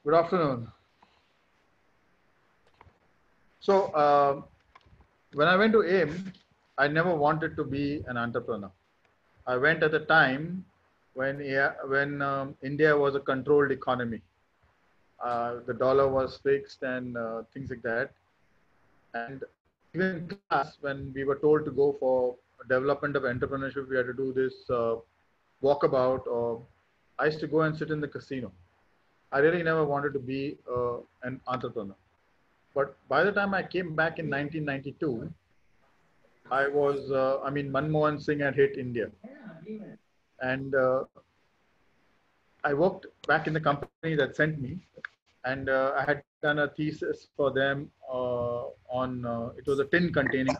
Good afternoon. So, when I went to AIM, I never wanted to be an entrepreneur. I went at the time when India was a controlled economy. The dollar was fixed and things like that. And even in class, when we were told to go for development of entrepreneurship, we had to do this walkabout, or I used to go and sit in the casino. I really never wanted to be an entrepreneur. But by the time I came back in 1992, Manmohan Singh had hit India. And I worked back in the company that sent me. And I had done a thesis for them it was a tin container.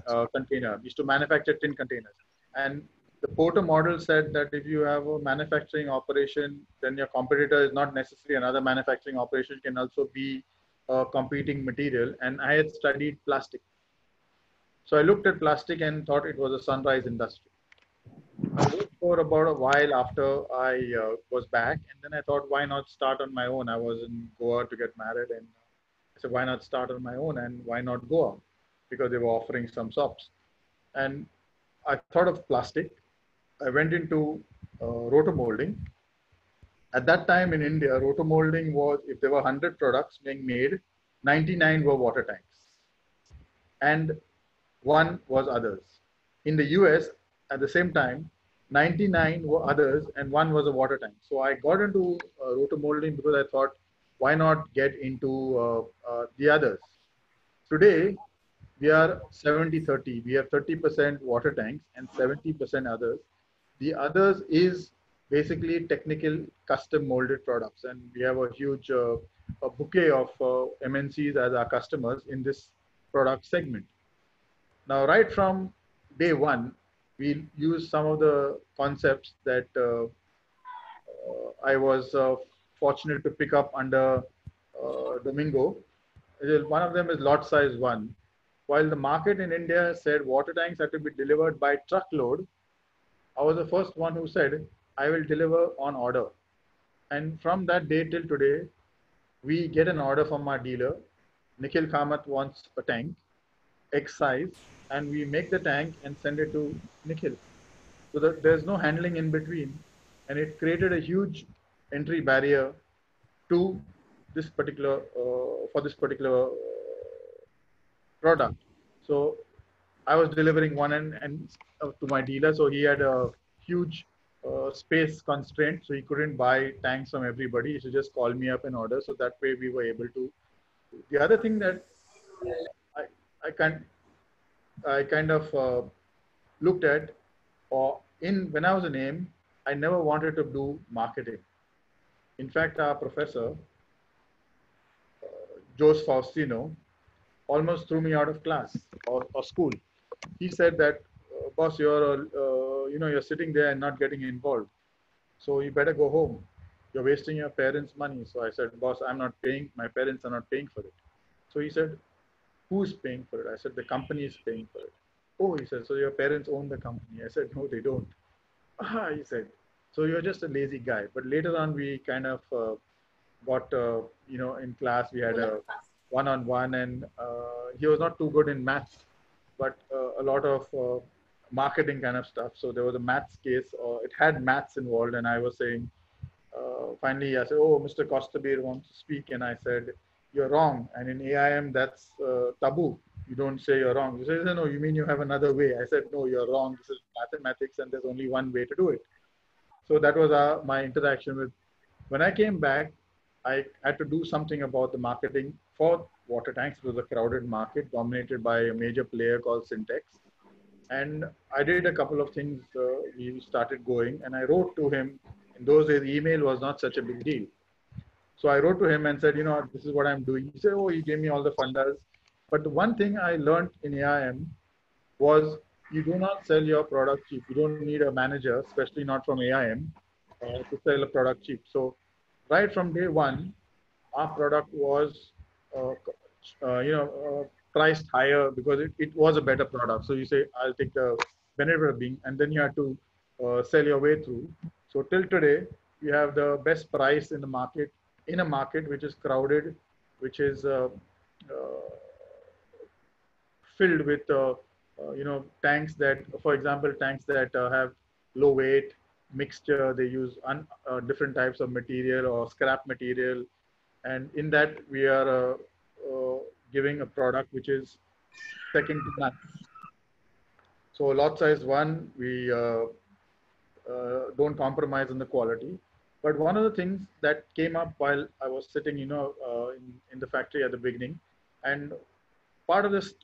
We used to manufacture tin containers. And the Porter model said that if you have a manufacturing operation, then your competitor is not necessarily another manufacturing operation, can also be a competing material. And I had studied plastic. So I looked at plastic and thought it was a sunrise industry. I worked for about a while after I was back, and then I thought, why not start on my own? I was in Goa to get married, and I said, why not start on my own, and why not Goa? Because they were offering some shops. And I thought of plastic. I went into rotomolding. At that time in India, rotomolding was, if there were 100 products being made, 99 were water tanks, and one was others. In the US, at the same time, 99 were others and one was a water tank. So I got into rotomolding because I thought, why not get into the others? Today, we are 70-30. We have 30% water tanks and 70% others. The others is basically technical custom molded products. And we have a huge a bouquet of MNCs as our customers in this product segment. Now, right from day one, we use some of the concepts that I was fortunate to pick up under Domingo. One of them is lot size one. While the market in India said water tanks had to be delivered by truckload, I was the first one who said, I will deliver on order. And from that day till today, we get an order from our dealer. Nikhil Kamath wants a tank, X size, and we make the tank and send it to Nikhil. So that there's no handling in between. And it created a huge entry barrier to this particular, for this particular product. So I was delivering one and to my dealer. So he had a huge space constraint. So he couldn't buy tanks from everybody. He should just call me up and order. So that way we were able to. The other thing that I, I, can, I kind of looked at, or when I was in AIM, I never wanted to do marketing. In fact, our professor, Jose Faustino, almost threw me out of class or school. He said that, boss, you're sitting there and not getting involved. So you better go home. You're wasting your parents' money. So I said, boss, I'm not paying. My parents are not paying for it. So he said, who's paying for it? I said, the company is paying for it. Oh, he said, so your parents own the company? I said, no, they don't. He said, so you're just a lazy guy. But later on, we kind of got, in class, we had a one-on-one, and he was not too good in maths, but a lot of marketing kind of stuff. So there was a maths case, or it had maths involved, and I was saying, finally, I said, oh, Mr. Kostabir wants to speak, and I said, you're wrong. And in AIM, that's taboo. You don't say you're wrong. You say, no, you mean you have another way. I said, no, you're wrong. This is mathematics, and there's only one way to do it. So that was my interaction with. When I came back, I had to do something about the marketing for water tanks. It was a crowded market dominated by a major player called Syntex. And I did a couple of things. We started going, and I wrote to him. In those days, email was not such a big deal. So I wrote to him and said, this is what I'm doing. He said, oh, he gave me all the fundas. But the one thing I learned in AIM was you do not sell your product cheap. You don't need a manager, especially not from AIM, to sell a product cheap. So right from day one, our product was, priced higher because it was a better product. So you say, I'll take the benefit of being, and then you have to sell your way through. So till today, you have the best price in the market. in a market which is crowded, which is filled with tanks that, for example, tanks that have low weight mixture. They use different types of material or scrap material, and in that we are giving a product which is second to none. So lot size one, we don't compromise on the quality. But one of the things that came up while I was sitting, in the factory at the beginning, and part of this,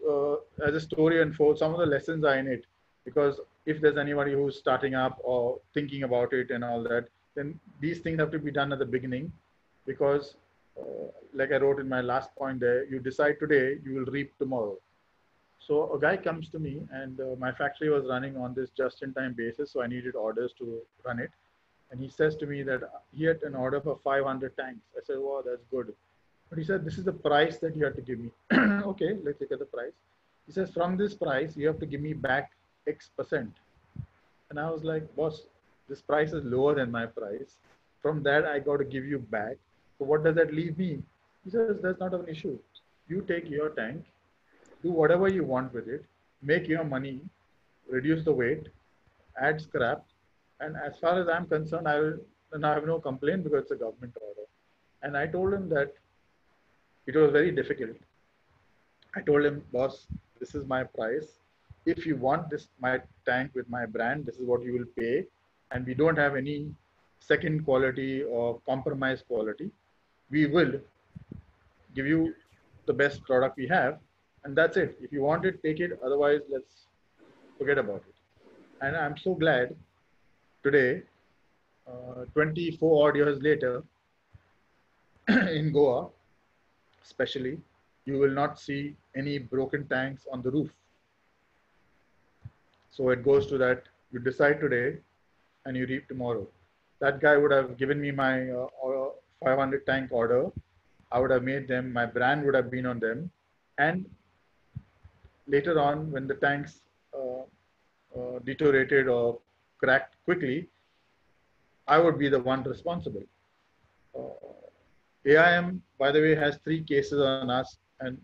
as a story unfolds, some of the lessons are in it. Because if there's anybody who's starting up or thinking about it and all that, then these things have to be done at the beginning. Because, like I wrote in my last point there, you decide today, you will reap tomorrow. So a guy comes to me, and my factory was running on this just-in-time basis, so I needed orders to run it. And he says to me that he had an order for 500 tanks. I said, wow, that's good. But he said, this is the price that you have to give me. Okay, let's look at the price. He says, from this price, you have to give me back X%. And I was like, boss, this price is lower than my price. From that, I got to give you back. So what does that leave me? He says, that's not an issue. You take your tank, do whatever you want with it, make your money, reduce the weight, add scrap. And as far as I'm concerned, I have no complaint because it's a government order. And I told him that it was very difficult. I told him, boss, this is my price. If you want my tank with my brand, this is what you will pay. And we don't have any second quality or compromise quality. We will give you the best product we have. And that's it. If you want it, take it. Otherwise, let's forget about it. And I'm so glad today, 24 odd years later, in Goa, especially, you will not see any broken tanks on the roof. So it goes to that, you decide today and you reap tomorrow. That guy would have given me my 500 tank order. I would have made them, my brand would have been on them. And later on, when the tanks deteriorated or cracked quickly, I would be the one responsible. AIM, by the way, has 3 cases on us, and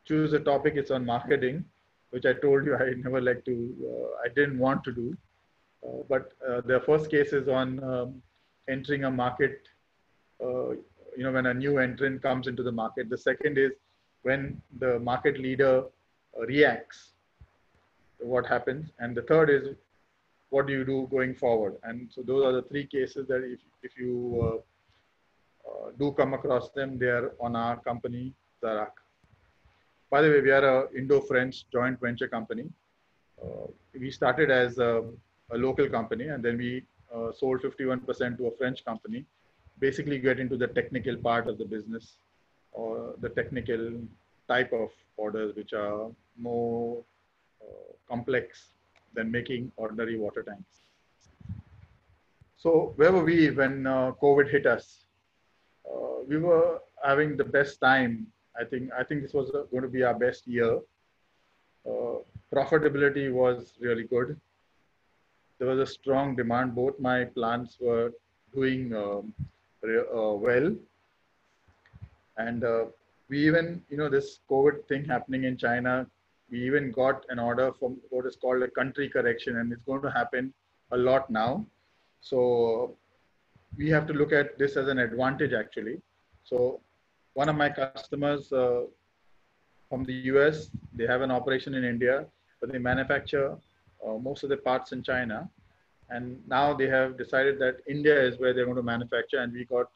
choose a topic. It's on marketing, which I told you I never like to, I didn't want to do. But the first case is on entering a market, when a new entrant comes into the market. The second is when the market leader reacts, what happens. And the third is, what do you do going forward? And so those are the 3 cases that if you do come across them, they are on our company, Zarak. By the way, we are a Indo-French joint venture company. We started as a local company, and then we sold 51% to a French company. Basically get into the technical part of the business, or the technical type of orders, which are more complex than making ordinary water tanks. So where were we when COVID hit us? We were having the best time. I think this was going to be our best year. Profitability was really good. There was a strong demand. Both my plants were doing well. And we even, this COVID thing happening in China, we even got an order from what is called a country correction, and it's going to happen a lot now. So we have to look at this as an advantage, actually. So one of my customers from the US, they have an operation in India, but they manufacture most of the parts in China. And now they have decided that India is where they're going to manufacture, and we got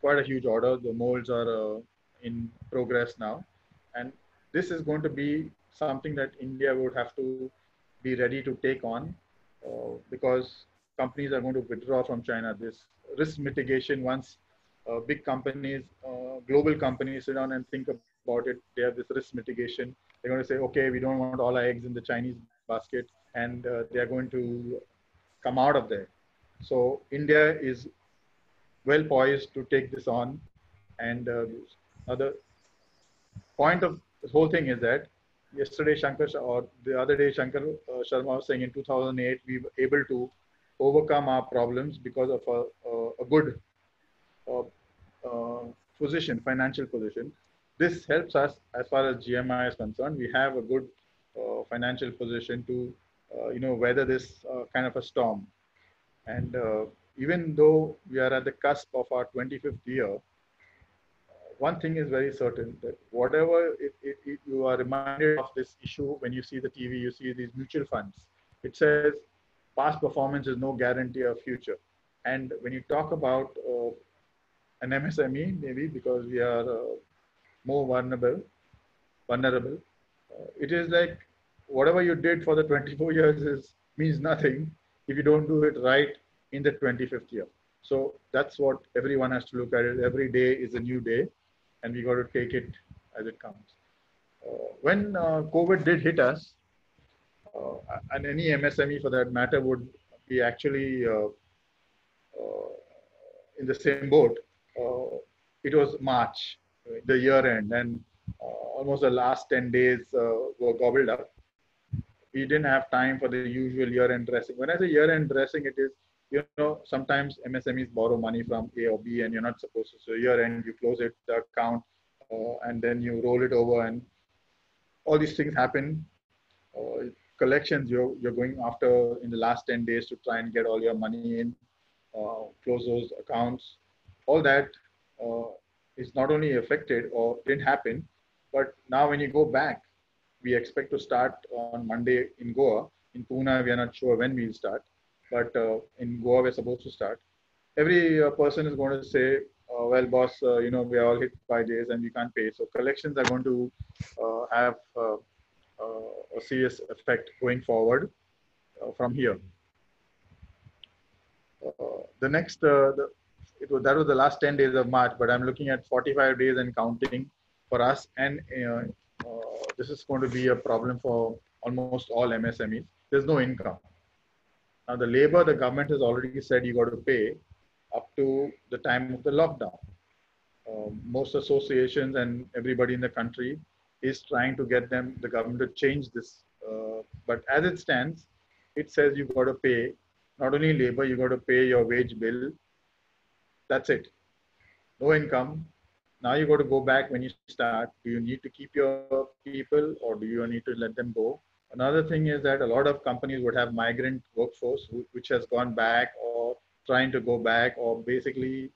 quite a huge order. The molds are in progress now. And this is going to be something that India would have to be ready to take on because companies are going to withdraw from China. This risk mitigation, once big companies, global companies sit down and think about it, they have this risk mitigation. They're going to say, okay, we don't want all our eggs in the Chinese basket, and they're going to come out of there. So India is well poised to take this on. And other point of this whole thing is that yesterday the other day Shankar Sharma was saying in 2008 we were able to overcome our problems because of a good position, financial position. This helps us as far as GMI is concerned. We have a good financial position to, weather this kind of a storm. And even though we are at the cusp of our 25th year, one thing is very certain that whatever you are reminded of this issue when you see the TV, you see these mutual funds. It says past performance is no guarantee of future. And when you talk about an MSME, maybe because we are more vulnerable, it is like whatever you did for the 24 years means nothing if you don't do it right in the 25th year. So that's what everyone has to look at it. Every day is a new day, and we got to take it as it comes. When COVID did hit us, and any MSME for that matter would be actually in the same boat. It was March, the year end, and almost the last 10 days were gobbled up. We didn't have time for the usual year-end dressing. When I say year-end dressing, it is, sometimes MSMEs borrow money from A or B, and you're not supposed to. So year-end, you close it, the account, and then you roll it over, and all these things happen. Collections, you're going after in the last 10 days to try and get all your money in, close those accounts. All that is not only affected or didn't happen, but now when you go back, we expect to start on Monday in Goa. In Pune, we are not sure when we'll start, but in Goa, we're supposed to start. Every person is going to say, well, boss, we are all hit by this and we can't pay. So collections are going to have a serious effect going forward from here. The next, that was the last 10 days of March, but I'm looking at 45 days and counting for us. And this is going to be a problem for almost all MSMEs. There's no income. Now, the labor, the government has already said you got to pay up to the time of the lockdown. Most associations and everybody in the country is trying to get the government to change this. But as it stands, it says you got to pay not only labor, you got to pay your wage bill. That's it. No income. Now you got to go back when you start. Do you need to keep your people or do you need to let them go? Another thing is that a lot of companies would have migrant workforce which has gone back or trying to go back or basically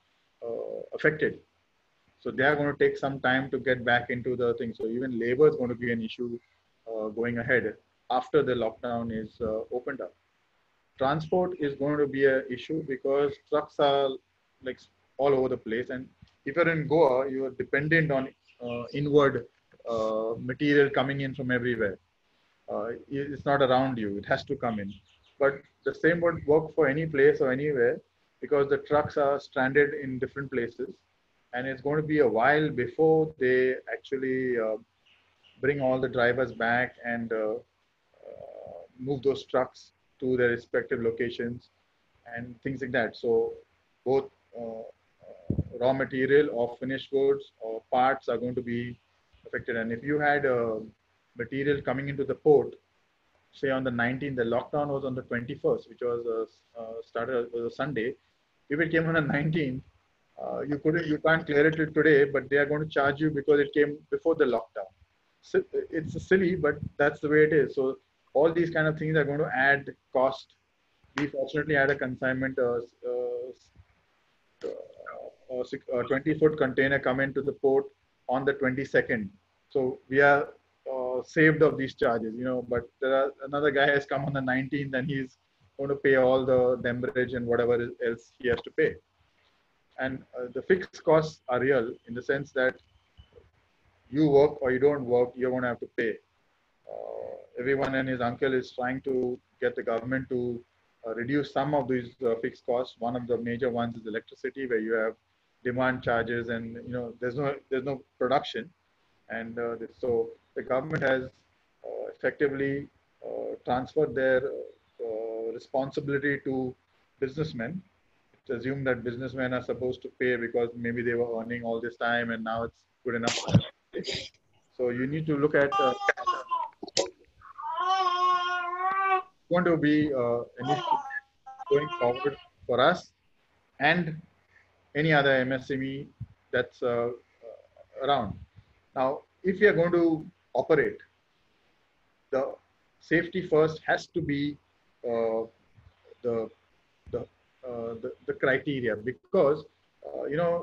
affected. So they are going to take some time to get back into the thing. So even labor is going to be an issue going ahead after the lockdown is opened up. Transport is going to be an issue because trucks are like all over the place. And if you're in Goa, you are dependent on inward material coming in from everywhere. It's not around you, it has to come in. But the same would work for any place or anywhere because the trucks are stranded in different places. And it's going to be a while before they actually bring all the drivers back and move those trucks to their respective locations and things like that. So both raw material or finished goods or parts are going to be affected. And if you had material coming into the port, say on the 19th, the lockdown was on the 21st, which was started was a Sunday. If it came on the 19th, you can't clear it today, but they are going to charge you because it came before the lockdown. So it's silly, but that's the way it is. So all these kind of things are going to add cost. We fortunately had a consignment, 20-foot container come into the port on the 22nd. So we are saved of these charges, but another guy has come on the 19th and he's going to pay all the demurrage and whatever else he has to pay. And the fixed costs are real in the sense that you work or you don't work, you're going to have to pay. Everyone and his uncle is trying to get the government to reduce some of these fixed costs. One of the major ones is electricity, where you have demand charges, and there's no production, and so the government has effectively transferred their responsibility to businessmen. It's assumed that businessmen are supposed to pay because maybe they were earning all this time and now it's good enough. So you need to look at going to be an issue going forward for us and any other MSME that's around. Now, if we are going to operate, the safety first has to be uh, the, the criteria, because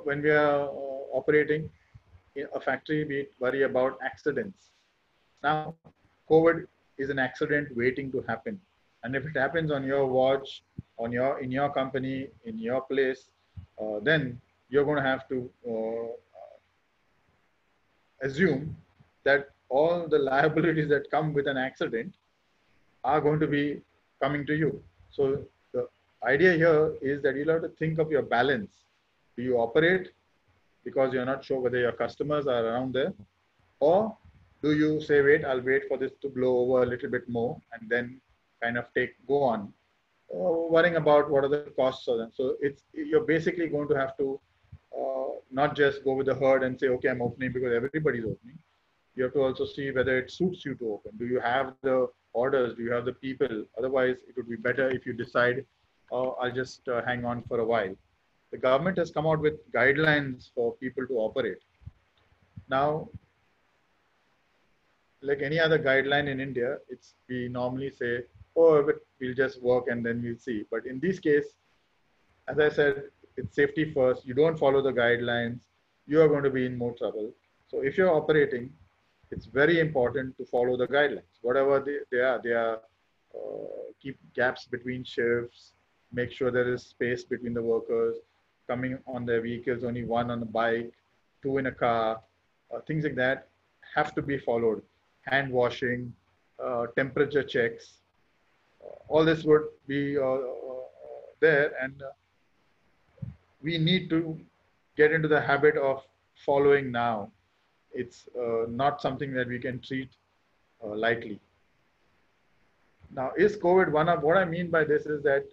when we are operating in a factory, we worry about accidents. Now, COVID is an accident waiting to happen, and if it happens on your watch, in your company, in your place, then you're going to have to assume that all the liabilities that come with an accident are going to be coming to you. So the idea here is that you'll have to think of your balance. Do you operate because you're not sure whether your customers are around there, or do you say, wait, I'll wait for this to blow over a little bit more and then kind of go on, worrying about what are the costs of them. So you're basically going to have to not just go with the herd and say, okay, I'm opening because everybody's opening. You have to also see whether it suits you to open. Do you have the orders? Do you have the people? Otherwise, it would be better if you decide, oh, I'll just hang on for a while. The government has come out with guidelines for people to operate. Now, like any other guideline in India, we normally say, oh, but we'll just work and then we'll see. But in this case, as I said, it's safety first. You don't follow the guidelines, you are going to be in more trouble. So if you're operating, it's very important to follow the guidelines. Whatever they are keep gaps between shifts, make sure there is space between the workers, coming on their vehicles, only one on a bike, two in a car, things like that have to be followed. Hand washing, temperature checks, all this would be there, and we need to get into the habit of following now. It's not something that we can treat lightly. Now, is COVID one of, what I mean by this is that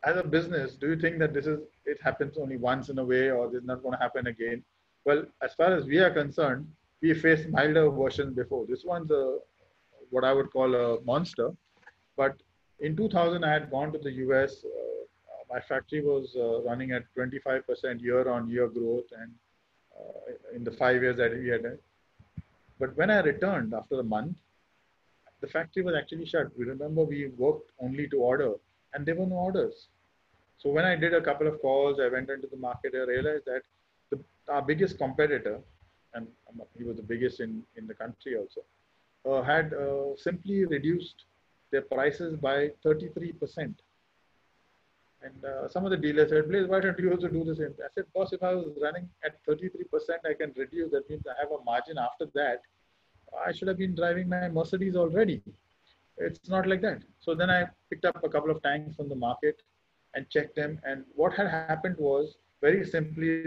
as a business, do you think that it happens only once in a way, or this is not going to happen again? Well, as far as we are concerned, we faced milder versions before. This one's what I would call a monster. But in 2000, I had gone to the US. My factory was running at 25% year-on-year growth, and in the 5 years that we had done. But when I returned after a month, the factory was actually shut. We remember we worked only to order, and there were no orders. So when I did a couple of calls, I went into the market, I realized that our biggest competitor, and he was the biggest in the country also, had simply reduced their prices by 33%. And some of the dealers said, Blaze, why don't you also do the same? I said, boss, if I was running at 33%, I can reduce. That means I have a margin after that. I should have been driving my Mercedes already. It's not like that. So then I picked up a couple of tanks from the market and checked them. And what had happened was, very simply,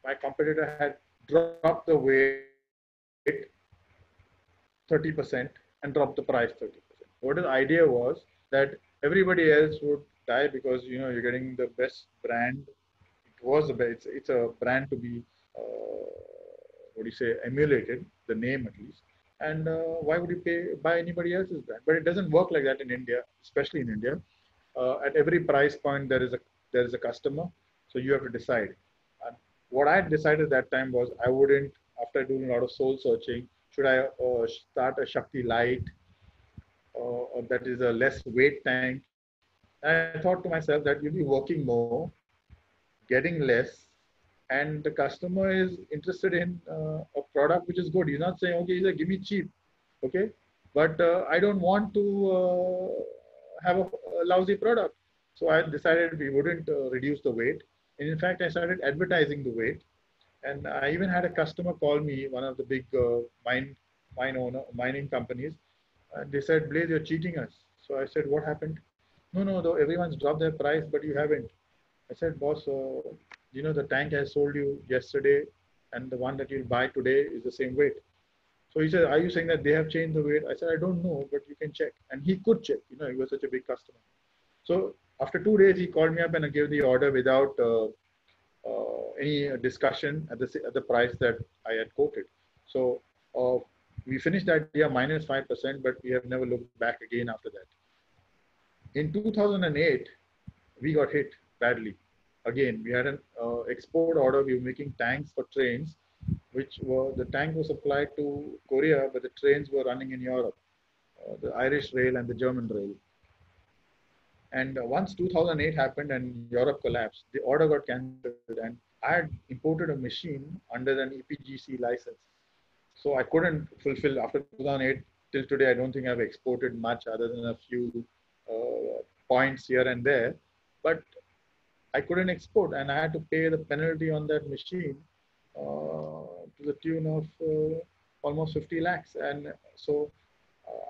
my competitor had dropped the weight 30% and dropped the price 30%. What the idea was that everybody else would die because you're getting the best brand. It was the best. It's a brand to be emulated, the name at least. And why would you buy anybody else's brand? But it doesn't work like that in India, especially in India. At every price point, there is a customer, so you have to decide. And what I decided that time was, I wouldn't, after doing a lot of soul searching, should I start a Shakti Light, or that is a less weight tank. And I thought to myself that you'll be working more, getting less, and the customer is interested in a product which is good. He's not saying, okay, give me cheap, okay, but I don't want to have a lousy product. So I decided we wouldn't reduce the weight. And in fact, I started advertising the weight. And I even had a customer call me, one of the big mining companies. And they said, Blaze, you're cheating us. So I said, what happened? No, though everyone's dropped their price, but you haven't. I said, boss, the tank I sold you yesterday and the one that you'll buy today is the same weight. So he said, are you saying that they have changed the weight? I said, I don't know, but you can check. And he could check, he was such a big customer. So after 2 days, he called me up and I gave the order without any discussion at the price that I had quoted. So we finished that year minus 5%, but we have never looked back again after that. In 2008, we got hit badly. again, we had an export order. We were making tanks for trains, which were the tank was supplied to Korea, but the trains were running in Europe, the Irish rail and the German rail. And once 2008 happened and Europe collapsed, the order got cancelled. And I had imported a machine under an EPGC license. So I couldn't fulfill after 2008 till today. I don't think I've exported much other than a few points here and there. But I couldn't export and I had to pay the penalty on that machine to the tune of almost 50 lakhs. And so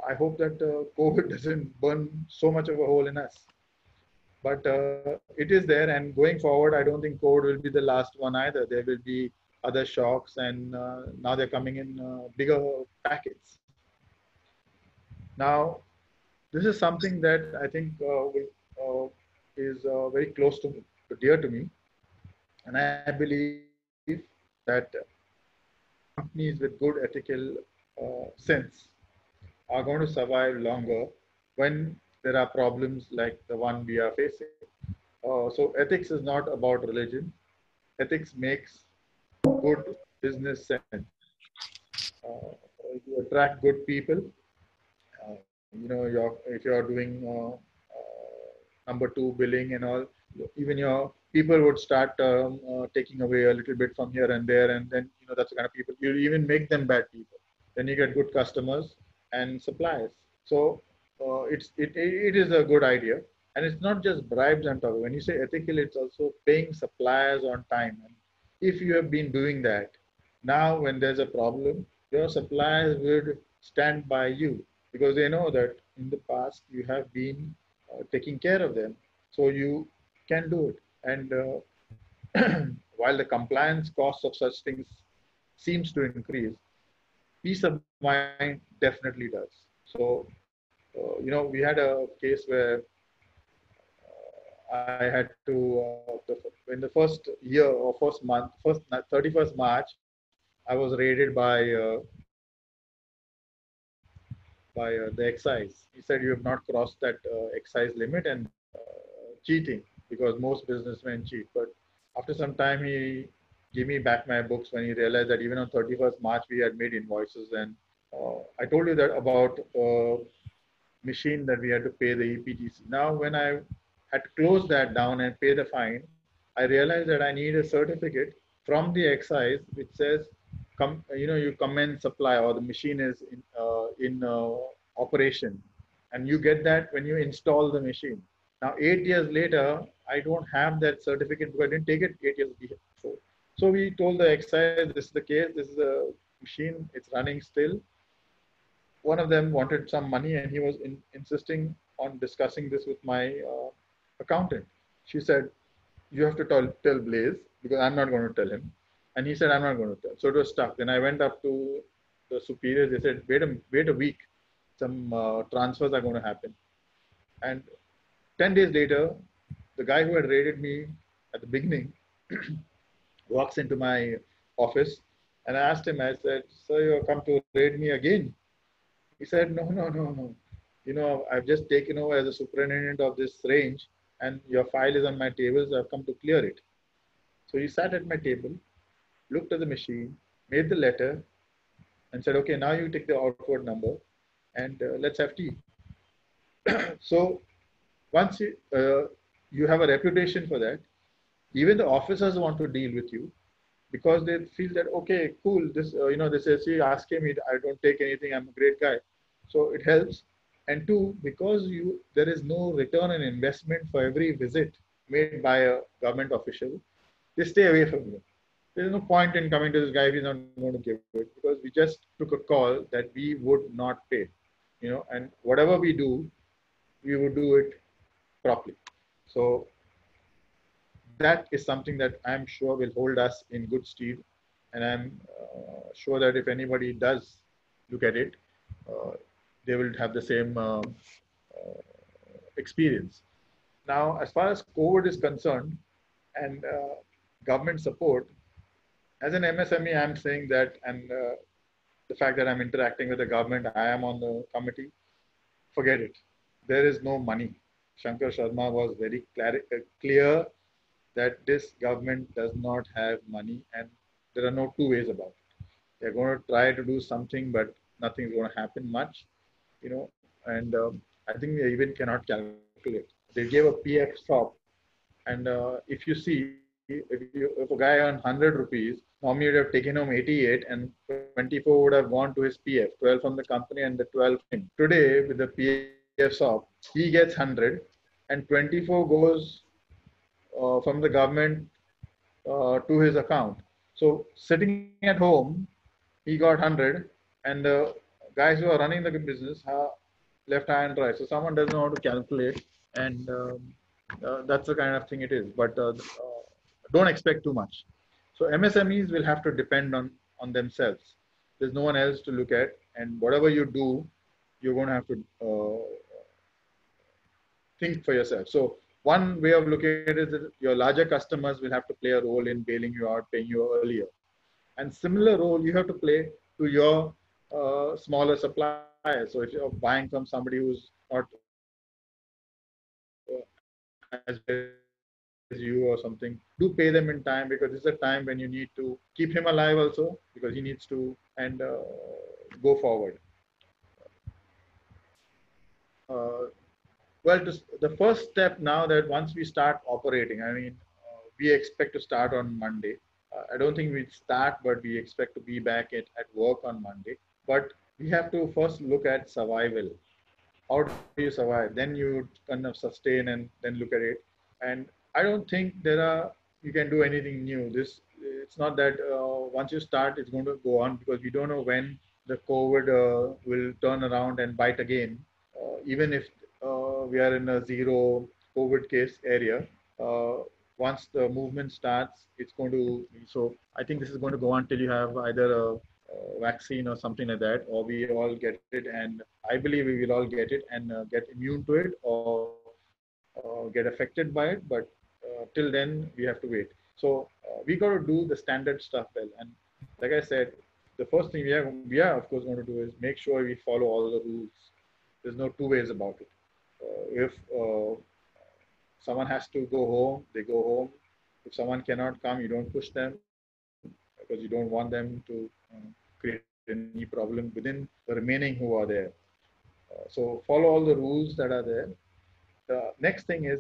I hope that COVID doesn't burn so much of a hole in us. But it is there, and going forward, I don't think COVID will be the last one either. There will be other shocks, and now they're coming in bigger packets. Now, this is something that I think is very close to me, dear to me, and I believe that companies with good ethical sense are going to survive longer when there are problems like the one we are facing. So ethics is not about religion. Ethics makes good business sense. You attract good people. If you're doing number two billing and all, even your people would start taking away a little bit from here and there, and then that's the kind of people you even make them bad people. Then you get good customers and suppliers. So it is a good idea, and it's not just bribes I'm talking. When you say ethical, it's also paying suppliers on time. And if you have been doing that, now when there's a problem, your suppliers would stand by you because they know that in the past you have been taking care of them, so you can do it. And while the compliance costs of such things seems to increase, peace of mind definitely does. So, we had a case where I had to, in the first year or first month, 31st March, I was raided by the excise. He said, you have not crossed that excise limit and cheating because most businessmen cheat. But after some time, he gave me back my books when he realized that even on 31st March, we had made invoices. And I told you that about machine that we had to pay the EPGC. Now, when I had to close that down and pay the fine, I realized that I need a certificate from the excise which says, you come and supply, or the machine is in operation, and you get that when you install the machine. Now, 8 years later, I don't have that certificate because I didn't take it 8 years before. So we told the excise, this is the case, this is a machine, it's running still. One of them wanted some money and he was insisting on discussing this with my accountant. She said, you have to tell Blaze because I'm not going to tell him. And he said, I'm not going to tell. So it was stuck. Then I went up to the superiors. They said, wait a week. Some transfers are going to happen. And 10 days later, the guy who had raided me at the beginning walks into my office. And I asked him, I said, sir, you have come to raid me again? He said, no. I've just taken over as a superintendent of this range and your file is on my table, so I've come to clear it. So he sat at my table, looked at the machine, made the letter and said, okay, now you take the outward number and let's have tea. So once you have a reputation for that, even the officers want to deal with you because they feel that, okay, cool, this, they say, see, ask him, I don't take anything, I'm a great guy. So it helps. And two, because there is no return on investment for every visit made by a government official, they stay away from you. There's no point in coming to this guy if he's not going to give it, because we just took a call that we would not pay, and whatever we do, we would do it properly. So that is something that I'm sure will hold us in good stead. And I'm sure that if anybody does look at it, they will have the same experience. Now, as far as COVID is concerned and government support, as an MSME, I'm saying that, and the fact that I'm interacting with the government, I am on the committee, forget it. There is no money. Shankar Sharma was very clear that this government does not have money, and there are no two ways about it. They're going to try to do something, but nothing's going to happen much, you know. And I think they even cannot calculate. They gave a PF stop, and if you see, if a guy earned 100 rupees, normally would have taken home 88, and 24 would have gone to his PF, 12 from the company and the 12 from him. Today, with the PF stop, he gets 100, and 24 goes from the government to his account. So sitting at home, he got 100, and the guys who are running the business have left high and dry. So someone doesn't know how to calculate, and that's the kind of thing it is. But don't expect too much. So MSMEs will have to depend on themselves. There's no one else to look at, and whatever you do, you're going to have to think for yourself. So one way of looking at it is that your larger customers will have to play a role in bailing you out, paying you earlier. And similar role you have to play to your smaller suppliers. So if you're buying from somebody who's not as big as you or something, do pay them in time, because this is a time when you need to keep him alive also, because he needs to and go forward. Uh, well, the first step now that once we start operating, I mean, we expect to start on Monday. I don't think we'd start, but we expect to be back at work on Monday. But we have to first look at survival. How do you survive? Then you kind of sustain and then look at it. And I don't think you can do anything new. It's not that once you start, it's going to go on, because we don't know when the COVID will turn around and bite again. Even if we are in a zero COVID case area, uh, once the movement starts, it's going to. So I think this is going to go on till you have either a vaccine or something like that, or we all get it, and I believe we will all get it and get immune to it, or get affected by it. But till then, we have to wait. So we got to do the standard stuff well. And like I said, the first thing we are of course going to do is make sure we follow all the rules. There's no two ways about it. If someone has to go home, they go home. If someone cannot come, you don't push them, because you don't want them to create any problem within the remaining who are there. So follow all the rules that are there. The next thing is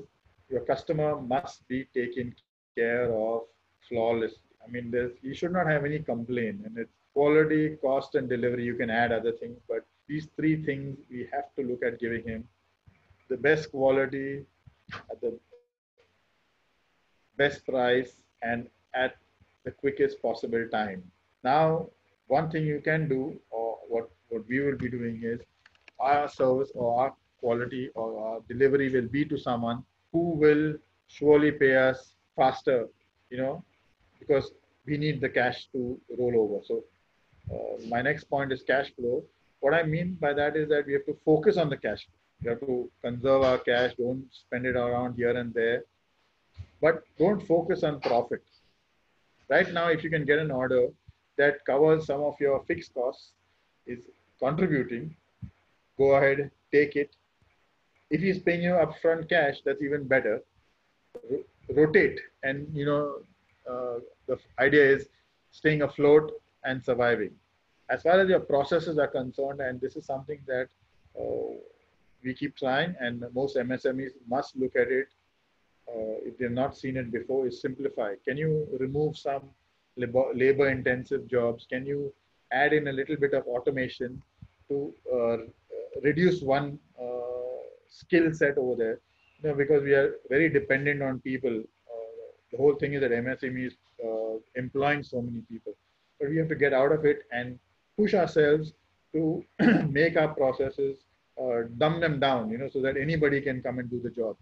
your customer must be taken care of flawlessly. I mean, you should not have any complaint, and it's quality, cost, and delivery. You can add other things, but these three things we have to look at giving him: the best quality at the best price and at the quickest possible time. Now, one thing you can do, or what we will be doing is, our service or our quality or our delivery will be to someone who will surely pay us faster, you know, because we need the cash to roll over. So my next point is cash flow. What I mean by that is that we have to focus on the cash flow. We have to conserve our cash, don't spend it around here and there, but don't focus on profit. Right now, if you can get an order that covers some of your fixed costs, is contributing, go ahead, take it. If he's paying you upfront cash, that's even better. Rotate, and the idea is staying afloat and surviving. As far as your processes are concerned, and this is something that we keep trying, and most MSMEs must look at it if they've not seen it before, is simplify. Can you remove some labor intensive jobs? Can you add in a little bit of automation to reduce one skill set over there? Because we are very dependent on people. The whole thing is that MSME is employing so many people, but we have to get out of it and push ourselves to make our processes, dumb them down, so that anybody can come and do the job.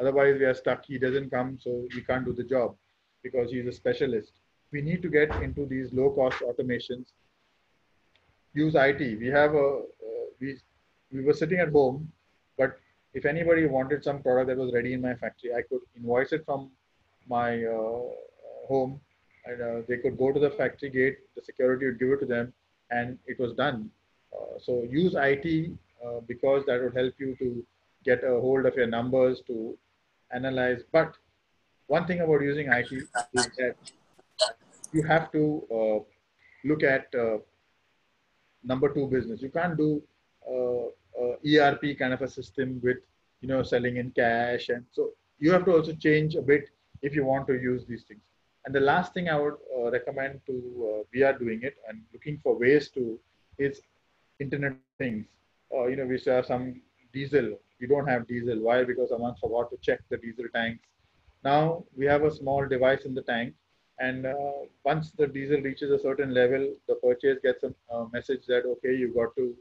Otherwise, we are stuck. He doesn't come, so we can't do the job because he's a specialist. We need to get into these low-cost automations. Use IT. We were sitting at home, but if anybody wanted some product that was ready in my factory, I could invoice it from my home, and they could go to the factory gate. The security would give it to them, and it was done. So use IT because that would help you to get a hold of your numbers to analyze. But one thing about using IT is that you have to look at number two business. You can't do ERP kind of a system with selling in cash, and so you have to also change a bit if you want to use these things. And the last thing I would recommend to we are doing it and looking for ways to is Internet of Things. We saw some diesel. We don't have diesel. Why? Because someone forgot to check the diesel tanks. Now we have a small device in the tank, and once the diesel reaches a certain level, the purchase gets a message that okay, you got to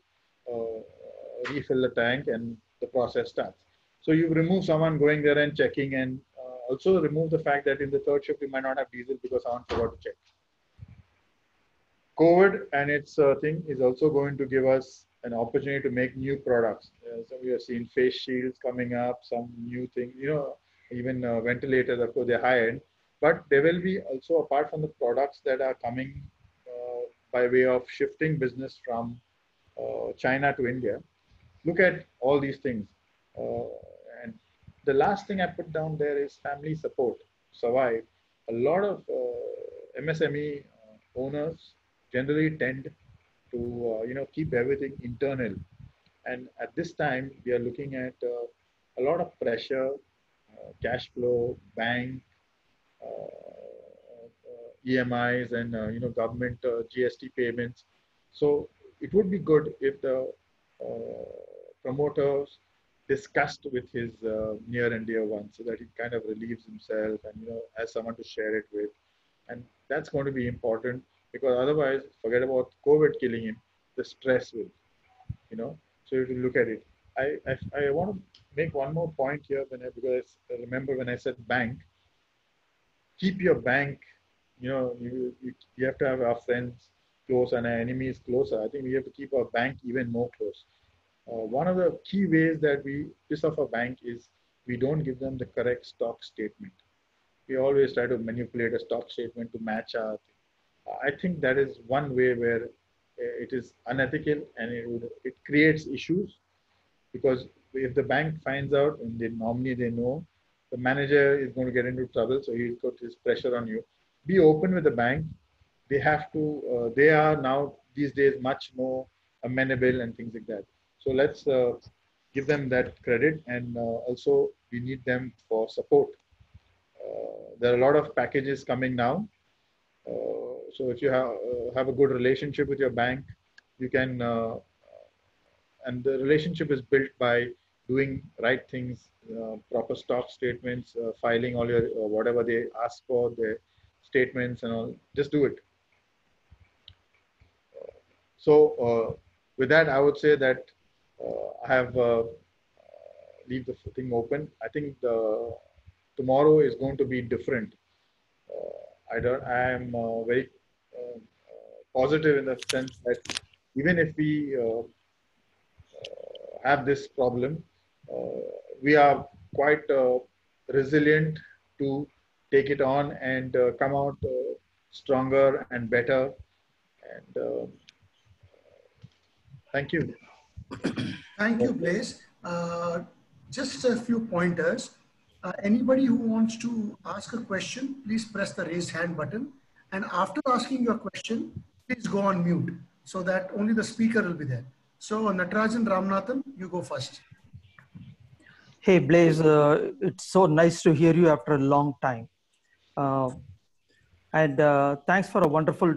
refill the tank, and the process starts. So you remove someone going there and checking, and also remove the fact that in the third shift you might not have diesel because someone forgot to check. COVID and its thing is also going to give us an opportunity to make new products. So we have seen face shields coming up, some new things, even ventilators, of course, they're high end. But there will be also, apart from the products that are coming by way of shifting business from China to India, look at all these things. And the last thing I put down there is family support. Survive. A lot of MSME owners generally tend to keep everything internal, and at this time we are looking at a lot of pressure, cash flow, bank, EMIs, and government GST payments. So it would be good if the promoters discussed with his near and dear ones so that he kind of relieves himself and has someone to share it with, and that's going to be important because otherwise forget about COVID killing him, the stress will, so you have to look at it. I want to make one more point here because I remember when I said bank, keep your bank, you have to have our friends close and our enemies closer. I think we have to keep our bank even more close. One of the key ways that we piss off a bank is we don't give them the correct stock statement. We always try to manipulate a stock statement to match our thing. I think that is one way where it is unethical and it creates issues, because if the bank finds out and they know, the manager is going to get into trouble, so he'll put his pressure on you. Be open with the bank. They have to. They are now these days much more amenable and things like that. So let's give them that credit, and also we need them for support. There are a lot of packages coming now. So if you have a good relationship with your bank, you can, and the relationship is built by doing right things, proper stock statements, filing all your whatever they ask for, their statements and all. Just do it. So with that, I would say that I have leave the thing open. I think tomorrow is going to be different. I am very positive in the sense that even if we have this problem, we are quite resilient to take it on and come out stronger and better. And thank you. Thank you, Blaise. Just a few pointers. Anybody who wants to ask a question, please press the raise hand button. And after asking your question, please go on mute so that only the speaker will be there. So Natarajan Ramanathan, you go first. Hey, Blaise, it's so nice to hear you after a long time. And thanks for a wonderful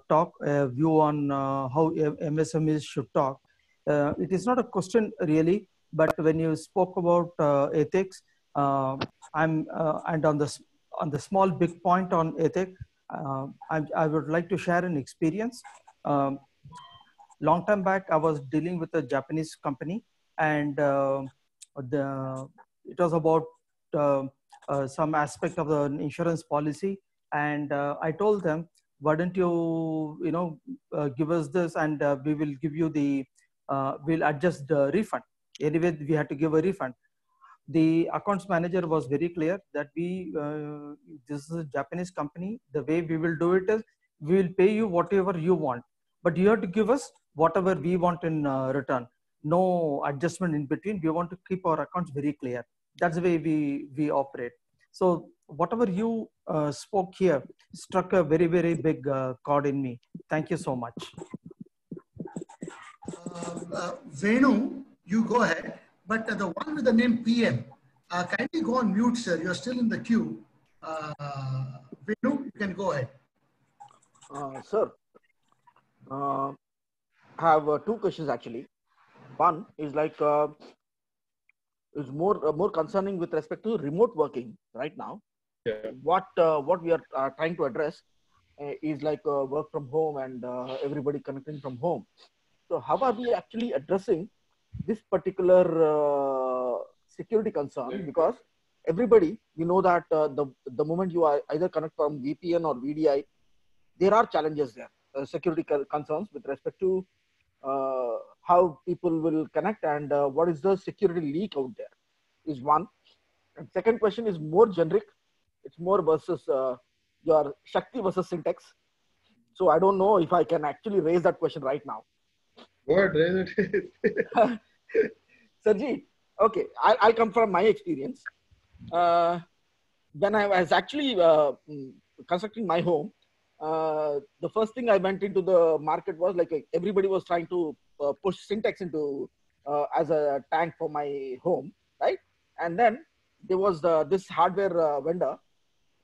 talk, view on how MSMEs should talk. It is not a question really, but when you spoke about ethics, and on the small big point on ethics, I would like to share an experience. Long time back, I was dealing with a Japanese company, and it was about some aspect of the insurance policy. And I told them, why don't you, give us this, and we will give you the, we'll adjust the refund. Anyway, we had to give a refund. The accounts manager was very clear that this is a Japanese company. The way we will do it is, we will pay you whatever you want, but you have to give us whatever we want in return. No adjustment in between. We want to keep our accounts very clear. That's the way we operate. So whatever you spoke here struck a very, very big chord in me. Thank you so much. Venu, you go ahead. But the one with the name PM, kindly go on mute, sir. You're still in the queue. Venu, you can go ahead. Sir, I have two questions actually. One is like is more concerning with respect to remote working right now. Yeah. What we are trying to address is like work from home and everybody connecting from home. So how are we actually addressing this particular security concern? Because everybody, we know that the moment you are either connect from VPN or VDI, there are challenges there, security concerns with respect to how people will connect and what is the security leak out there is one. And second question is more generic. It's more versus your Shakti versus Syntex. So I don't know if I can actually raise that question right now. Go ahead, raise it. Sarji, okay, I'll come from my experience. When I was actually constructing my home, the first thing I went into the market was like everybody was trying to push Syntex into as a tank for my home, right? And then there was this hardware vendor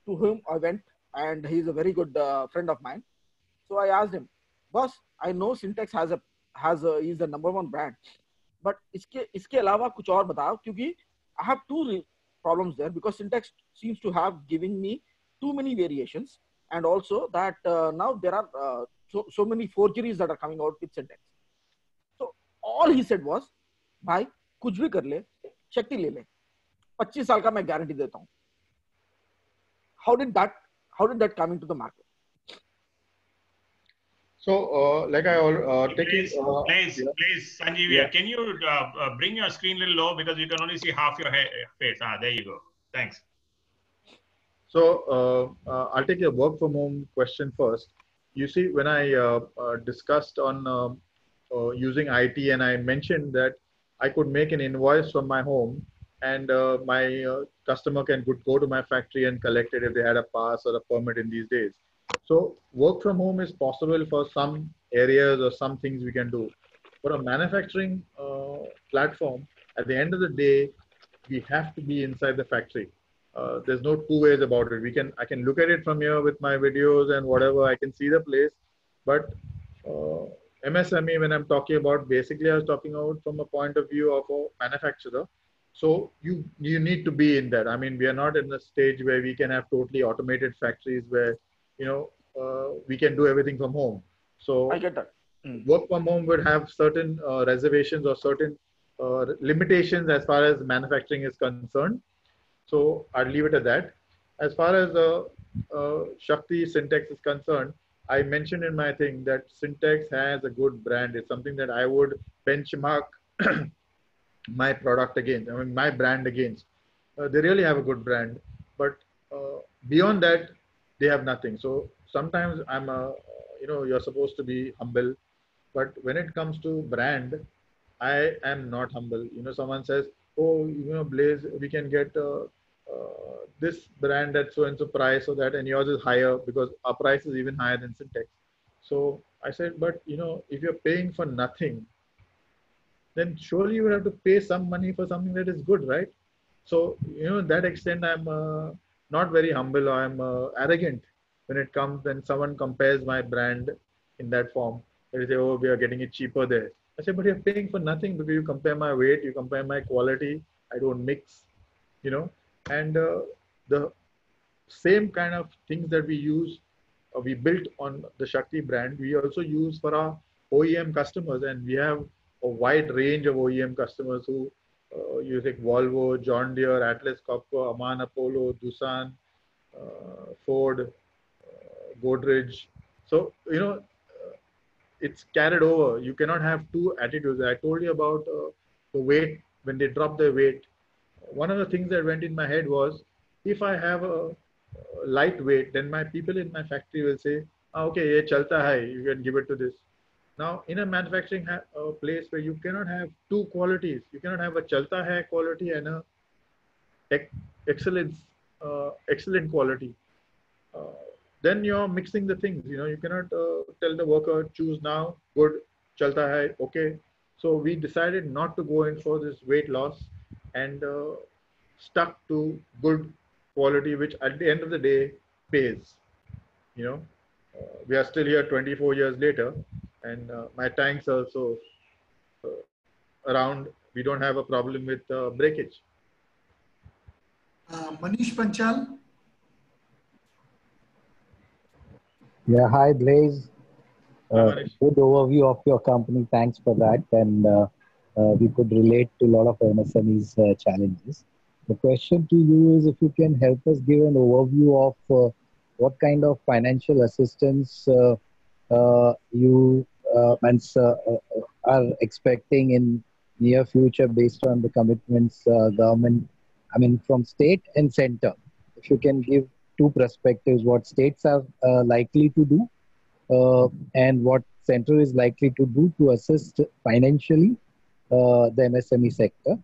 to whom I went, and he's a very good friend of mine. So I asked him, boss, I know Syntex is the number one brand, but इसके अलावा कुछ और बताओ, क्योंकि I have two problems there because Syntex seems to have given me too many variations, and also that now there are so many forgeries that are coming out with Syntex. So all he said was, भाई कुछ भी कर ले, शक्ति ले ले, 25 साल का मैं गारंटी देता हूँ. How did that come into the market? So, like I please, Sanjeev, yeah. Can you bring your screen a little low because you can only see half your face? There you go. Thanks. So, I'll take your work from home question first. You see, when I discussed on using IT, and I mentioned that I could make an invoice from my home, and my customer can go to my factory and collect it if they had a pass or a permit in these days. So work from home is possible for some areas or some things we can do. For a manufacturing platform, at the end of the day, we have to be inside the factory. There's no two ways about it. I can look at it from here with my videos and whatever. I can see the place, but MSME, when I'm talking about, basically I was talking about from a point of view of a manufacturer. So you need to be in that. I mean, we are not in a stage where we can have totally automated factories where we can do everything from home. So I get that. Work from home would have certain reservations or certain limitations as far as manufacturing is concerned. So I'll leave it at that. As far as Shakti Syntex is concerned, I mentioned in my thing that Syntex has a good brand. It's something that I would benchmark my product against, I mean, my brand against. They really have a good brand, but beyond that, they have nothing. So sometimes you're supposed to be humble, but when it comes to brand, I am not humble. Someone says, oh, Blaze, we can get this brand at so and so price, so that, and yours is higher because our price is even higher than Syntex. So I said, but if you're paying for nothing, then surely you would have to pay some money for something that is good, right? So, to that extent, I'm not very humble, or I'm arrogant when it comes, when someone compares my brand in that form. They say, oh, we are getting it cheaper there. I say, but you're paying for nothing because you compare my weight, you compare my quality, I don't mix, and the same kind of things that we use, we built on the Shakti brand, we also use for our OEM customers, and we have a wide range of OEM customers who use like Volvo, John Deere, Atlas Copco, Aman Apollo, Doosan, Ford, Godrej. So, it's carried over. You cannot have two attitudes. I told you about the weight, when they drop their weight. One of the things that went in my head was, if I have a lightweight, then my people in my factory will say, okay, ye chalta hai, you can give it to this. Now, in a manufacturing place where you cannot have two qualities, you cannot have a chalta hai quality and a excellence excellent quality. Then you're mixing the things. You cannot tell the worker, choose now, good, chalta hai, okay. So we decided not to go in for this weight loss and stuck to good quality, which at the end of the day pays. We are still here 24 years later, and my tanks also around. We don't have a problem with breakage. Manish Panchal. Yeah, hi Blaze. Manish. Good overview of your company. Thanks for that. And we could relate to a lot of MSMEs challenges. The question to you is if you can help us give an overview of what kind of financial assistance you are expecting in near future based on the commitments government, from state and center. If you can give two perspectives, what states are likely to do and what center is likely to do to assist financially the MSME sector.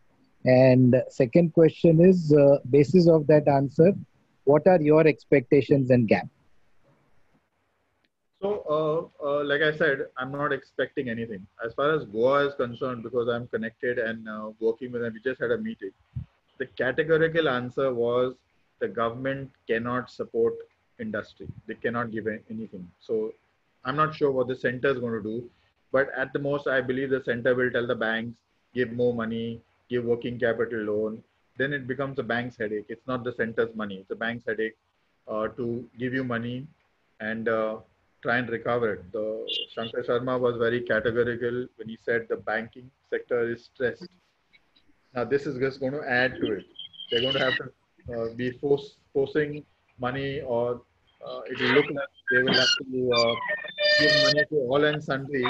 And second question is, basis of that answer, what are your expectations and gap? So, like I said, I'm not expecting anything. As far as Goa is concerned, because I'm connected and working with them, we just had a meeting. The categorical answer was the government cannot support industry. They cannot give anything. So I'm not sure what the center is going to do. But at the most, I believe the center will tell the banks, give more money, give working capital loan. Then it becomes a bank's headache. It's not the center's money. It's a bank's headache to give you money and try and recover it. The Shankar Sharma was very categorical when he said the banking sector is stressed. Now this is just going to add to it. They're going to have to be forcing money, or it will look like they will have to give money to all and sundry.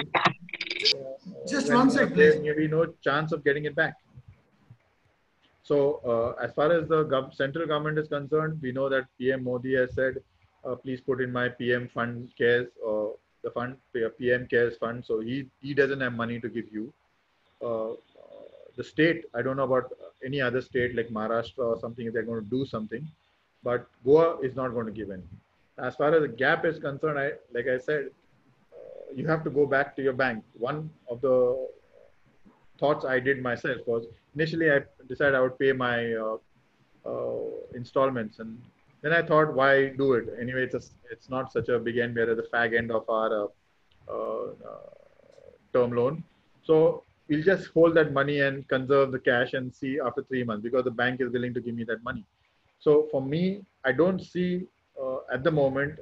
Just one second, please. There may be no chance of getting it back. So as far as the central government is concerned, we know that PM Modi has said, please put in my PM fund cares, the fund, PM cares fund. So he doesn't have money to give you. The state, I don't know about any other state like Maharashtra or something, if they're going to do something, but Goa is not going to give anything. As far as the gap is concerned, like I said, you have to go back to your bank. One of the thoughts I did myself was initially I decided I would pay my installments, and then I thought, why do it anyway? It's not such a big end. We're at the fag end of our term loan, so we'll just hold that money and conserve the cash and see after 3 months, because the bank is willing to give me that money. So for me, I don't see at the moment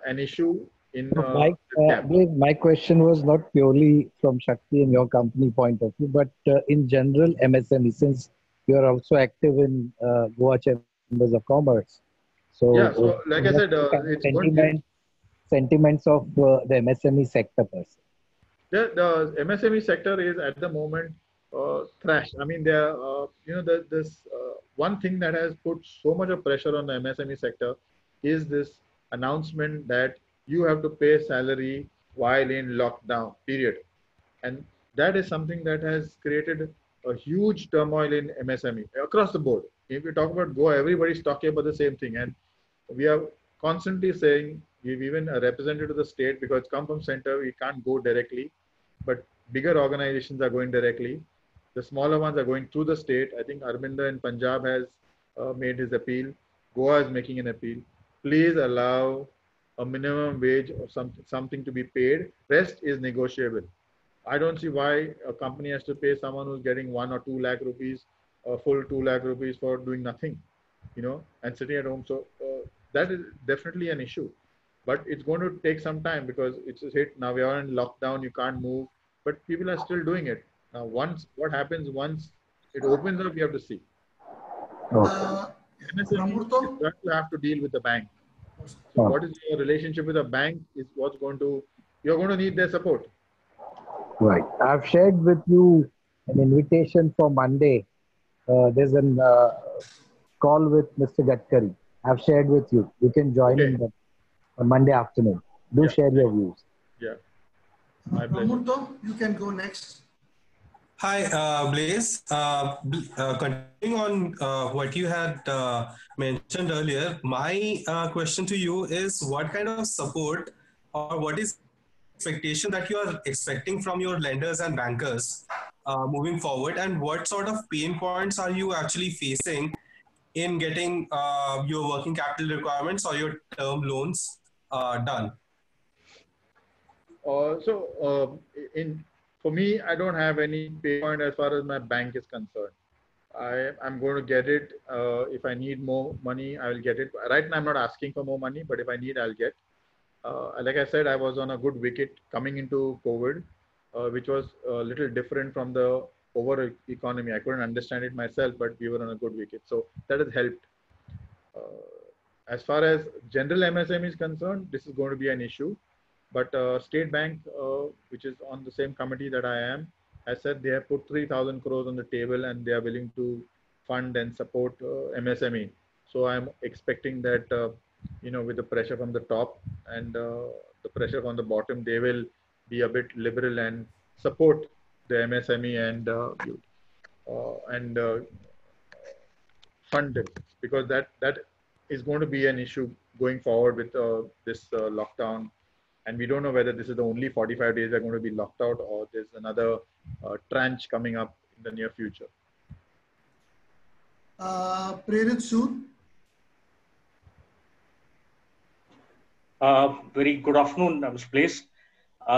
an issue in my question was not purely from Shakti and your company point of view, but in general MSME, since you are also active in Goa Chambers of Commerce. So yeah, so like I said, it's sentiments of the MSME sector per se. The MSME sector is at the moment thrashed. I mean, this one thing that has put so much of pressure on the MSME sector is this announcement that you have to pay salary while in lockdown period, and that is something that has created a huge turmoil in MSME across the board. If you talk about Goa, everybody's talking about the same thing, and we are constantly saying, we've even represented to the state, because it's come from center, we can't go directly, but bigger organizations are going directly. The smaller ones are going through the state. I think Arvinder in Punjab has made his appeal. Goa is making an appeal. Please allow a minimum wage or something to be paid. Rest is negotiable. I don't see why a company has to pay someone who's getting 1 or 2 lakh rupees, a full 2 lakh rupees for doing nothing, and sitting at home. So that is definitely an issue, but it's going to take some time because it's a hit. Now we are in lockdown, you can't move, but people are still doing it. Now, what happens once it opens up, you have to see. MSME, you have to deal with the bank. So what is your relationship with the bank is you're going to need their support. Right. I've shared with you an invitation for Monday. There's a call with Mr. Gadkari. I've shared with you. You can join in on Monday afternoon. Do share your views. Yeah. My pleasure. Pramurto, you can go next. Hi, Blaze. Continuing on what you had mentioned earlier, my question to you is what kind of support or what is expectation that you are expecting from your lenders and bankers moving forward, and what sort of pain points are you actually facing in getting your working capital requirements or your term loans done? For me, I don't have any pay point as far as my bank is concerned. I'm going to get it. If I need more money, I will get it. Right now, I'm not asking for more money, but if I need, I'll get. Like I said, I was on a good wicket coming into COVID, which was a little different from the overall economy. I couldn't understand it myself, but we were on a good wicket. So that has helped. As far as general MSME is concerned, this is going to be an issue. But State Bank, which is on the same committee that I am, has said they have put 3,000 crores on the table and they are willing to fund and support MSME. So I'm expecting that, with the pressure from the top and the pressure from the bottom, they will be a bit liberal and support the MSME and fund it, because that is going to be an issue going forward with this lockdown. And we don't know whether this is the only 45 days are going to be locked out or there's another tranche coming up in the near future. Prerit Sood. Very good afternoon, Mr. Blaze.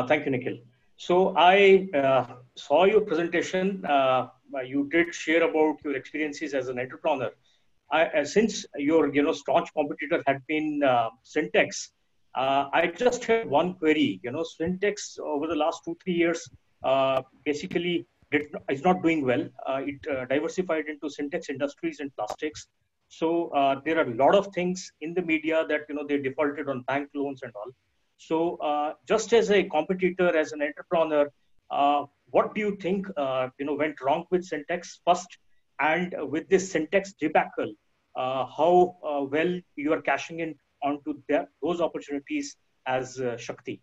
Thank you, Nikhil. So I saw your presentation. You did share about your experiences as an entrepreneur. Since your staunch competitor had been Syntex, I just had one query. Syntex over the last 2-3 years basically is not doing well. It diversified into Syntex Industries and Plastics. So there are a lot of things in the media that they defaulted on bank loans and all. So just as a competitor, as an entrepreneur, what do you think went wrong with Syntex first, and with this Syntex debacle, how well you are cashing in onto those opportunities as Shakti?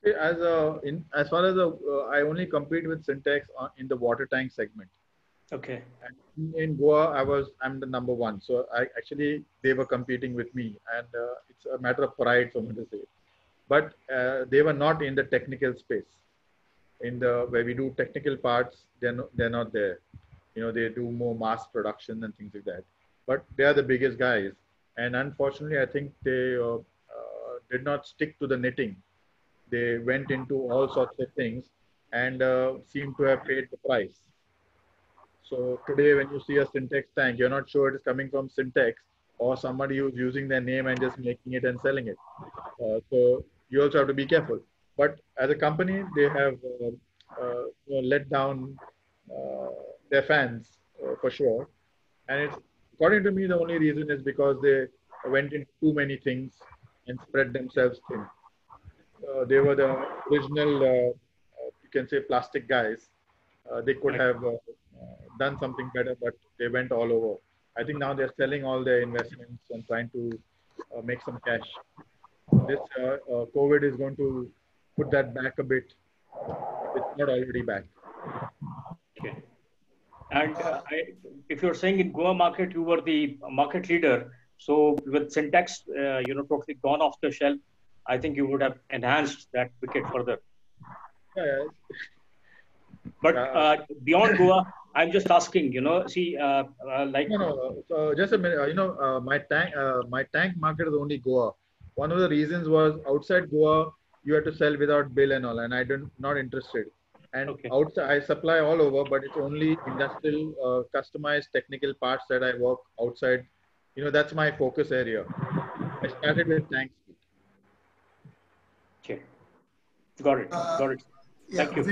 As far as I only compete with Syntex in the water tank segment. Okay. And in Goa, I'm the number one. So they were competing with me, and it's a matter of pride for me to say. But they were not in the technical space. Where we do technical parts, they're not there. They do more mass production and things like that. But they are the biggest guys, and unfortunately, I think they did not stick to the knitting. They went into all sorts of things and seem to have paid the price. So today, when you see a Syntex tank, you're not sure it is coming from Syntex or somebody who's using their name and just making it and selling it. So you also have to be careful. But as a company, they have let down their fans for sure. And according to me, the only reason is because they went into too many things and spread themselves thin. They were the original, you can say, plastic guys. They could have done something better, but they went all over. I think now they're selling all their investments and trying to make some cash. This COVID is going to put that back a bit. It's not already back. Okay. And if you're saying in Goa market, you were the market leader. So with Syntex, totally gone off the shelf, I think you would have enhanced that wicket further. Yeah. But beyond Goa, I'm just asking, see, like. No. So just a minute. My tank market is only Goa. One of the reasons was outside Goa, you had to sell without bill and all, and not interested. And outside, I supply all over, but it's only industrial, customized technical parts that I work outside. That's my focus area. I started with tanks. Okay. Got it. Yeah, Thank you.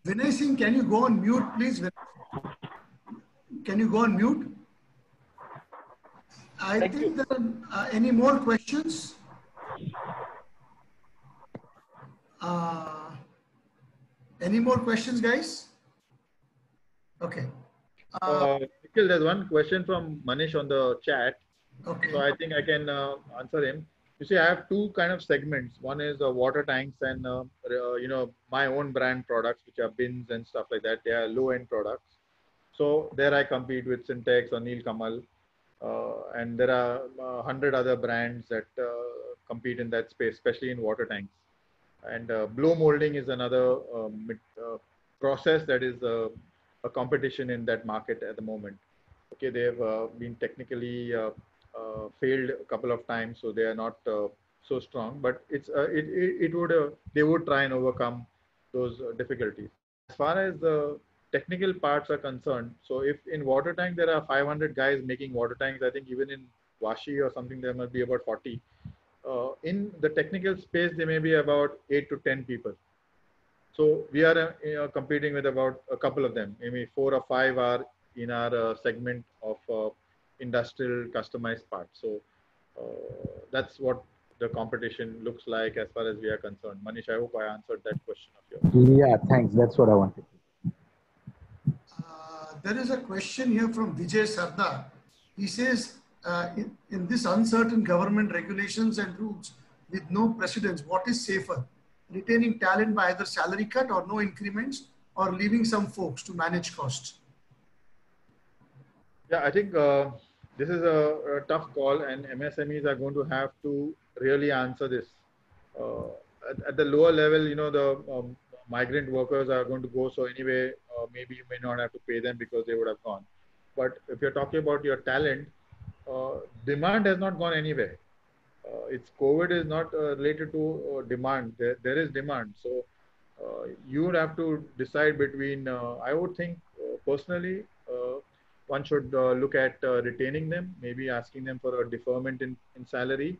Vinay Singh, can you go on mute, please? Can you go on mute? I think there are any more questions? Any more questions, guys? Okay. There's one question from Manish on the chat. Okay. So I think I can answer him. You see, I have two kind of segments. One is water tanks and my own brand products, which are bins and stuff like that. They are low-end products. So there I compete with Syntex or Neel Kamal, and there are 100 other brands that compete in that space, especially in water tanks. And blow molding is another process that is a competition in that market at the moment. Okay, they have been technically failed a couple of times, so they are not so strong. But it would they would try and overcome those difficulties. As far as the technical parts are concerned, so if in water tank there are 500 guys making water tanks, I think even in Vashi or something there must be about 40. In the technical space, there may be about 8 to 10 people. So we are competing with about a couple of them. Maybe 4 or 5 are in our segment of industrial customized parts. So that's what the competition looks like as far as we are concerned. Manish, I hope I answered that question of yours. Yeah, thanks. That's what I wanted. There is a question here from Vijay Sardar. He says, in this uncertain government regulations and rules with no precedence, what is safer? Retaining talent by either salary cut or no increments, or leaving some folks to manage costs? Yeah, I think this is a tough call, and MSMEs are going to have to really answer this. At the lower level, the migrant workers are going to go. So anyway, maybe you may not have to pay them because they would have gone. But if you're talking about your talent, demand has not gone anywhere. It's COVID is not related to demand. There is demand. So you would have to decide between, I would think personally, one should look at retaining them, maybe asking them for a deferment in salary.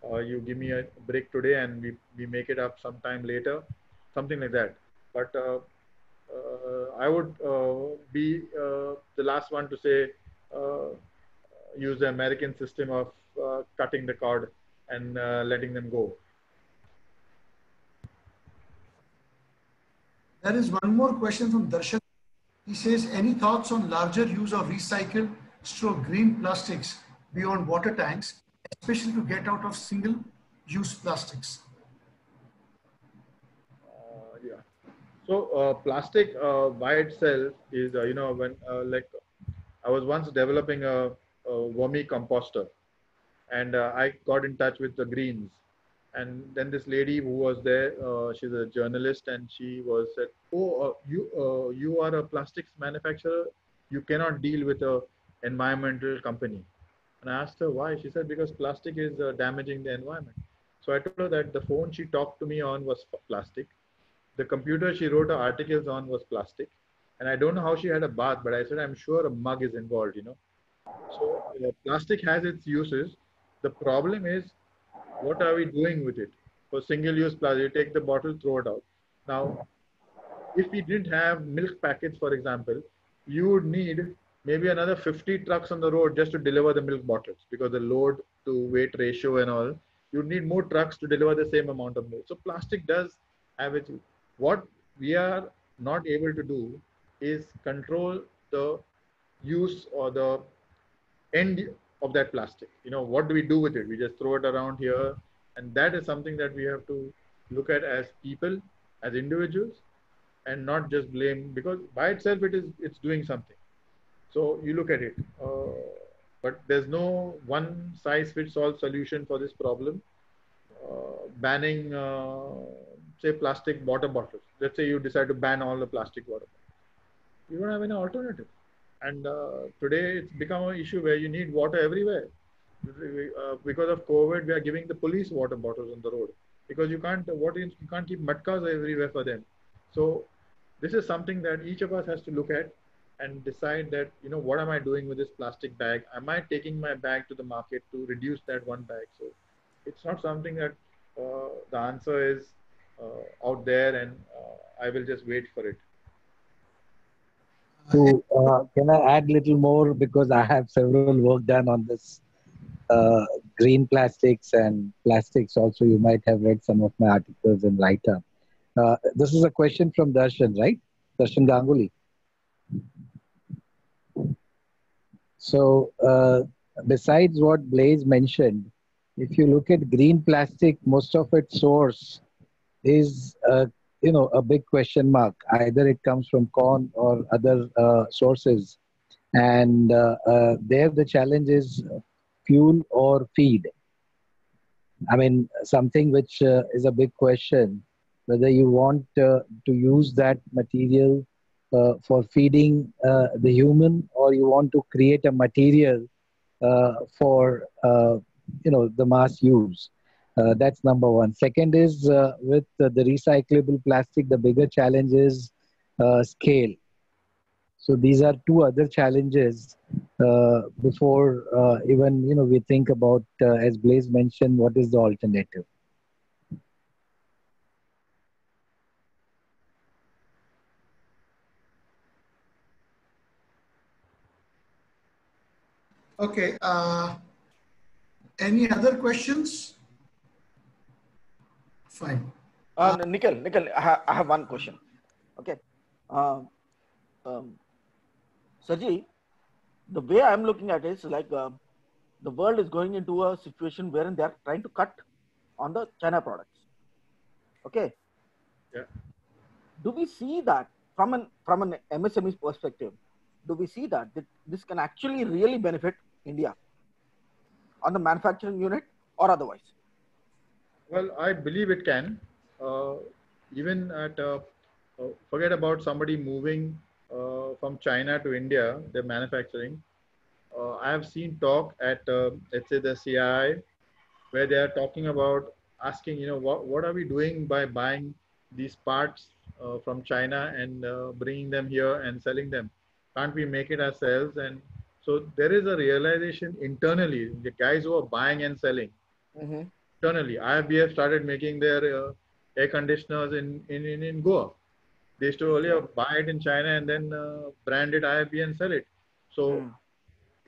You give me a break today and we make it up sometime later, something like that. But I would be the last one to say, use the American system of cutting the cord and letting them go. There is one more question from Darshan. He says, any thoughts on larger use of recycled green plastics beyond water tanks, especially to get out of single-use plastics? Yeah. So plastic by itself is, when like I was once developing a vermicomposter, and I got in touch with the Greens. And then this lady who was there, she's a journalist, and she said, "Oh, you are a plastics manufacturer. You cannot deal with a environmental company." And I asked her why. She said, because plastic is damaging the environment. So I told her that the phone she talked to me on was plastic. The computer she wrote her articles on was plastic. And I don't know how she had a bath, but I said, I'm sure a mug is involved, So plastic has its uses. The problem is, what are we doing with it? For single-use plastic, you take the bottle, throw it out. Now, if we didn't have milk packets, for example, you would need maybe another 50 trucks on the road just to deliver the milk bottles, because the load to weight ratio and all, you need more trucks to deliver the same amount of milk. So plastic does have its. What we are not able to do is control the use or the end of that plastic. What do we do with it? We just throw it around here. And that is something that we have to look at as people, as individuals, and not just blame, because by itself it's doing something. So you look at it, but there's no one size fits all solution for this problem. Banning, say, plastic water bottles. Let's say you decide to ban all the plastic water bottles. You don't have any alternative. And today it's become an issue where you need water everywhere. Because of COVID, we are giving the police water bottles on the road because you can't keep matkas everywhere for them. So this is something that each of us has to look at and decide that, what am I doing with this plastic bag? Am I taking my bag to the market to reduce that one bag? So it's not something that the answer is out there and I will just wait for it. So can I add a little more, because I have several work done on this green plastics and plastics also. You might have read some of my articles in write-up. This is a question from Darshan, right? Darshan Ganguly. So besides what Blaise mentioned, if you look at green plastic, most of its source is, a big question mark. Either it comes from corn or other sources. And there the challenge is fuel or feed. I mean, something which is a big question, whether you want to use that material for feeding the human, or you want to create a material for, the mass use. That's number one. Second is with the recyclable plastic, the bigger challenge is scale. So these are two other challenges before even we think about, as Blaise mentioned, what is the alternative. Okay. Any other questions? Fine. Nikhil, I have one question. Okay. Saji, the way I'm looking at it is like the world is going into a situation wherein they are trying to cut on the China products. Okay. Yeah. Do we see that from an MSME's perspective? Do we see that this can actually really benefit India on the manufacturing unit or otherwise? Well, I believe it can. Even at forget about somebody moving from China to India, their manufacturing. I have seen talk at let's say the CII, where they are talking about asking, what are we doing by buying these parts from China and bringing them here and selling them? Can't we make it ourselves? And so there is a realization internally, the guys who are buying and selling. Mm-hmm. Internally, IFBF started making their air conditioners in Goa. They used to earlier buy it in China and then brand it IFB and sell it. So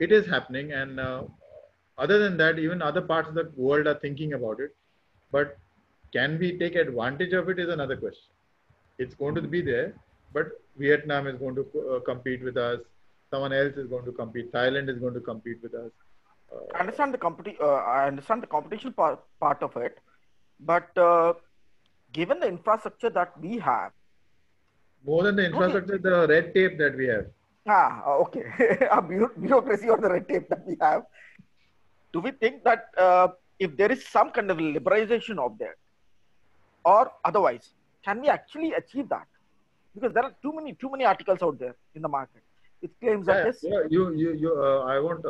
it is happening. And other than that, even other parts of the world are thinking about it. But can we take advantage of it is another question. It's going to be there, but Vietnam is going to compete with us. Someone else is going to compete. Thailand is going to compete with us. I understand the competition part of it, but given the infrastructure that we have, more than the infrastructure, the red tape that we have. Okay, a bureaucracy or the red tape that we have. Do we think that if there is some kind of liberalization of that, or otherwise, can we actually achieve that? Because there are too many articles out there in the market. It claims that this. Yeah, I won't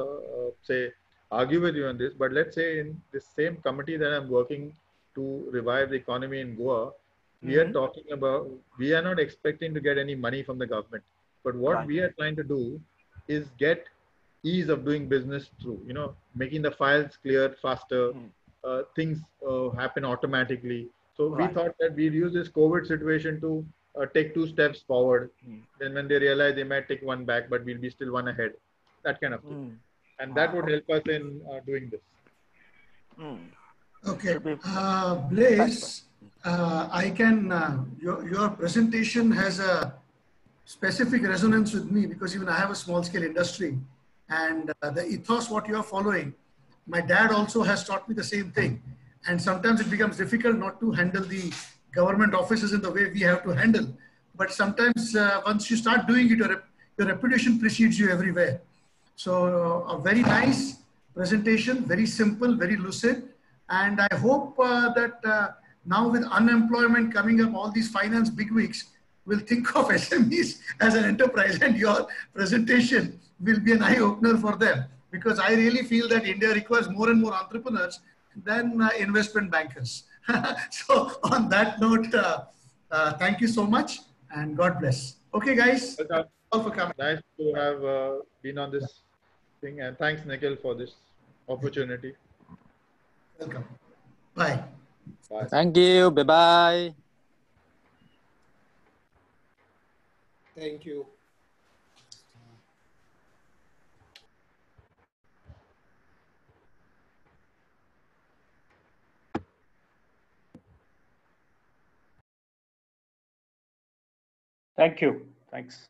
say argue with you on this, but let's say in this same committee that I'm working to revive the economy in Goa, we are talking about, we are not expecting to get any money from the government, but what we are trying to do is get ease of doing business through, making the files clear faster, things happen automatically. So we thought that we'd use this COVID situation to take 2 steps forward. Then when they realize they might take 1 back, but we'll be still 1 ahead. That kind of thing. And that would help us in doing this. Okay. Blaise, I can, your presentation has a specific resonance with me because even I have a small scale industry, and the ethos what you are following, my dad also has taught me the same thing. And sometimes it becomes difficult not to handle the government offices in the way we have to handle. But sometimes once you start doing it, your reputation precedes you everywhere. So a very nice presentation, very simple, very lucid. And I hope that now with unemployment coming up, all these finance bigwigs will think of SMEs as an enterprise, and your presentation will be an eye-opener for them. Because I really feel that India requires more and more entrepreneurs than investment bankers. So on that note, thank you so much and God bless. Okay, guys. All for coming. Nice to have been on this thing, and thanks, Nikhil, for this opportunity. Welcome. Bye. Bye. Thank you. Bye-bye. Thank you. Thank you. Thanks.